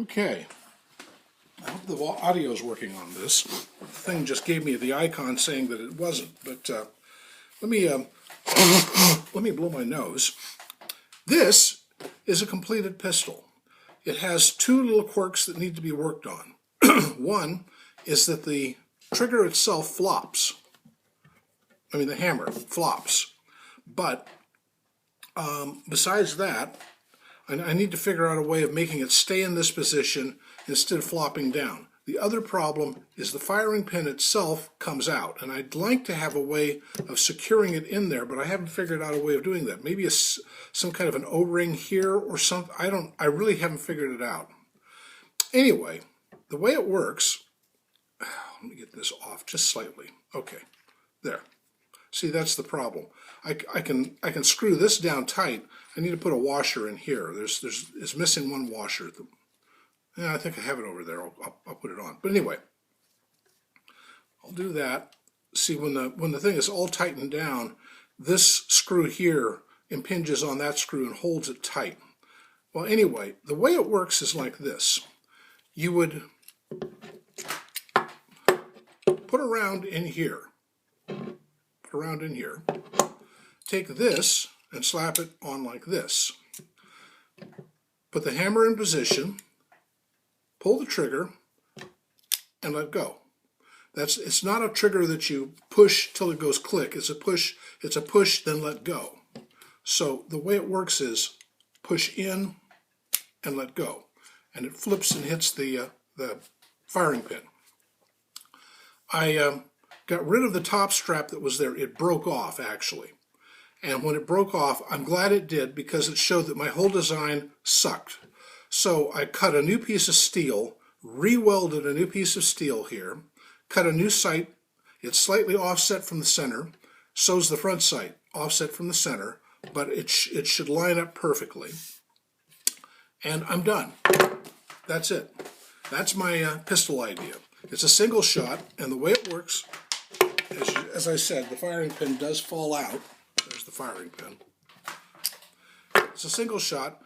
Okay, I hope the audio is working on this. The thing just gave me the icon saying that it wasn't, but let me let me blow my nose. This is a completed pistol. It has two little quirks that need to be worked on. One is that the trigger itself flops. I mean, the hammer flops. But besides that, I need to figure out a way of making it stay in this position instead of flopping down. The other problem is the firing pin itself comes out, and I'd like to have a way of securing it in there, but I haven't figured out a way of doing that. Maybe some kind of an O-ring here or something. I really haven't figured it out. Anyway, the way it works, let me get this off just slightly. Okay, there. See, that's the problem. I can screw this down tight. I need to put a washer in here. It's missing one washer. Yeah, I think I have it over there. I'll put it on. But anyway, I'll do that. See, when the thing is all tightened down, this screw here impinges on that screw and holds it tight. Well, anyway, the way it works is like this. You would put a round in here. Put a round in here. Take this and slap it on like this. Put the hammer in position, pull the trigger, and let go. It's not a trigger that you push till it goes click. It's a push, then let go. So the way it works is push in and let go. And it flips and hits the firing pin. I got rid of the top strap that was there. It broke off, actually. And when it broke off, I'm glad it did, because it showed that my whole design sucked. So I cut a new piece of steel, re-welded a new piece of steel here, cut a new sight. It's slightly offset from the center. So's the front sight, offset from the center, but it should line up perfectly. And I'm done. That's it. That's my pistol idea. It's a single shot, and the way it works, as I said, the firing pin does fall out. There's the firing pin. It's a single shot.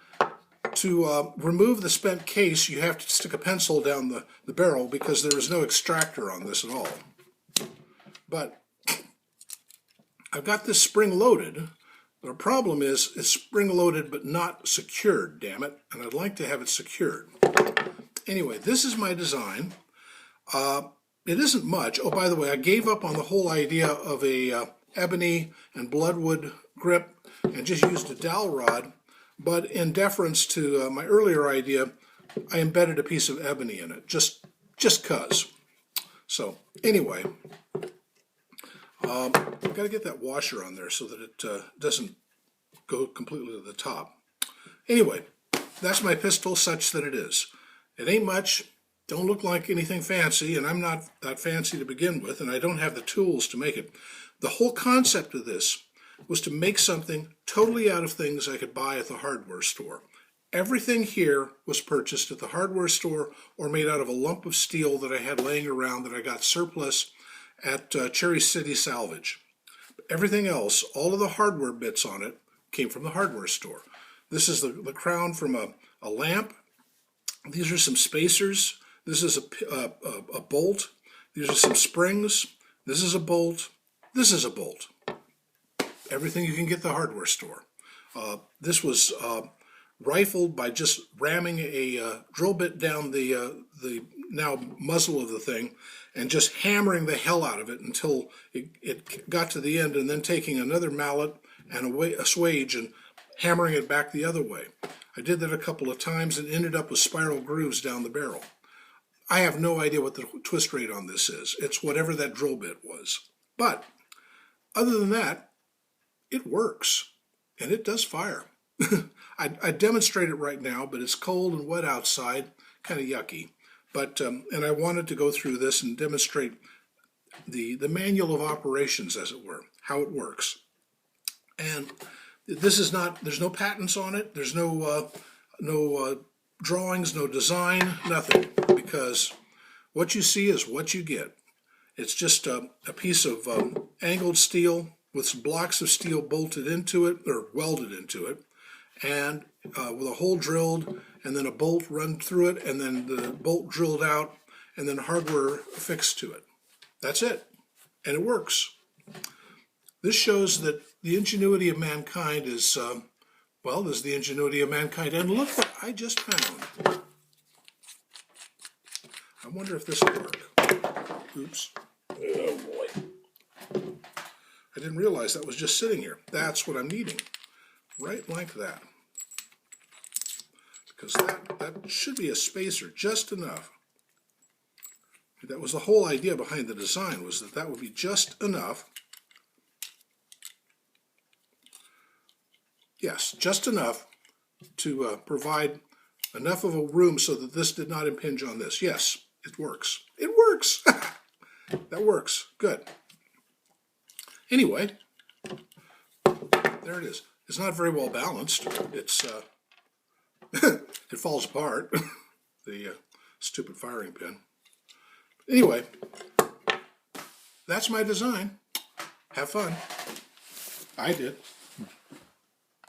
To remove the spent case, you have to stick a pencil down the barrel, because there is no extractor on this at all. But I've got this spring loaded. The problem is it's spring loaded but not secured, damn it, and I'd like to have it secured. Anyway, this is my design. It isn't much. Oh, by the way, I gave up on the whole idea of a ebony and bloodwood grip and just used a dowel rod, but in deference to my earlier idea, I embedded a piece of ebony in it, just cause. So anyway, I've got to get that washer on there so that it doesn't go completely to the top. Anyway, that's my pistol such that it is. It ain't much, don't look like anything fancy, and I'm not that fancy to begin with, and I don't have the tools to make it. The whole concept of this was to make something totally out of things I could buy at the hardware store. Everything here was purchased at the hardware store or made out of a lump of steel that I had laying around that I got surplus at Cherry City Salvage. Everything else, all of the hardware bits on it, came from the hardware store. This is the crown from a lamp. These are some spacers. This is a bolt. These are some springs. This is a bolt. This is a bolt. Everything you can get at the hardware store. This was rifled by just ramming a drill bit down the now muzzle of the thing and just hammering the hell out of it until it got to the end, and then taking another mallet and a swage and hammering it back the other way. I did that a couple of times and ended up with spiral grooves down the barrel. I have no idea what the twist rate on this is. It's whatever that drill bit was. But other than that, it works, and it does fire. I demonstrate it right now, but it's cold and wet outside, kind of yucky. But and I wanted to go through this and demonstrate the manual of operations, as it were, how it works. And this is not, there's no patents on it. There's no drawings, no design, nothing, because what you see is what you get. It's just a piece of angled steel with some blocks of steel bolted into it, or welded into it, and with a hole drilled and then a bolt run through it, and then the bolt drilled out, and then hardware affixed to it. That's it, and it works. This shows that the ingenuity of mankind is, well, is the ingenuity of mankind. And look what I just found. I wonder if this will work. Oops. Oh boy. I didn't realize that was just sitting here. That's what I'm needing. Right like that. Because that should be a spacer, just enough. That was the whole idea behind the design, was that that would be just enough. Yes, just enough to provide enough of a room so that this did not impinge on this. Yes, it works. It works! That works. Good. Anyway, there it is. It's not very well balanced. It's it falls apart, the stupid firing pin. Anyway, that's my design. Have fun. I did.